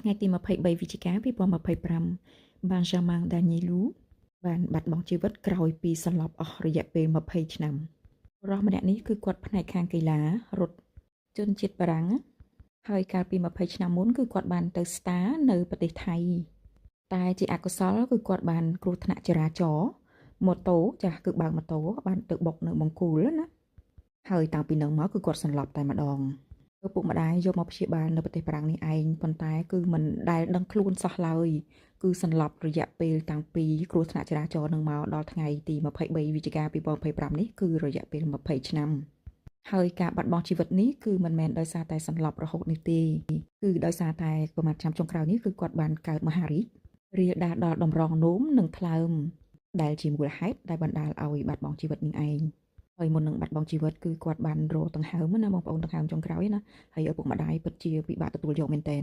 ថ្ងៃទី23វិច្ឆិកា2025បានយ៉ាម៉ាងដាញីលូបានបាត់បង់ជីវិតក្រោយពីសន្លប់អស់រយៈពេល20ឆ្នាំបុរសម្នាក់នេះគឺគាត់ផ្នែកខាងកីឡារត់ជនជាតិបារាំងហើយកាលពី20ឆ្នាំមុនគឺគាត់បានទៅស្តារនៅប្រទេសថៃតែជាអកុសលគឺគាត់បានគ្រោះថ្នាក់ចរាចរណ៍ម៉ូតូចាស់គឺបើកម៉ូតូបានទៅបុកនៅបង្គោលណាហើយតាំងពីនឹងមកគឺគាត់សន្លប់តែម្ដងឪពុកម្ដាយយកមកព្យាបាលនៅប្រទេសបារាំងនេះឯងប៉ុន្តែគឺមិនដែលដឹងខ្លួនសោះឡើយគឺសន្លប់រយៈពេលតាំងពីគ្រោះថ្នាក់ចរាចរណ៍នឹងមកដល់ថ្ងៃទី23វិច្ឆិកា2025នេះគឺរយៈពេល20ឆ្នាំហើយការបាត់បង់ជីវិតនេះគឺមិនមែនដោយសារតែសន្លប់រហូតនេះទេគឺដោយសារតែប្រហែលឆ្នាំចុងក្រោយនេះគឺគាត់បានកើតមហារីករាលដាលដល់តម្រងនោមនិងថ្លើមដែលជាមូលហេតុដែលបណ្ដាលឲ្យបាត់បង់ជីវិតនឹងឯងហើយមុននឹងបាត់បង់ជីវិតគឺគាត់បានរកដង្ហើមណាបងប្អូនដង្ហើមចុងក្រោយណាហើយឪពុកម្ដាយពិតជាពិបាកទទួលយកមែនទែន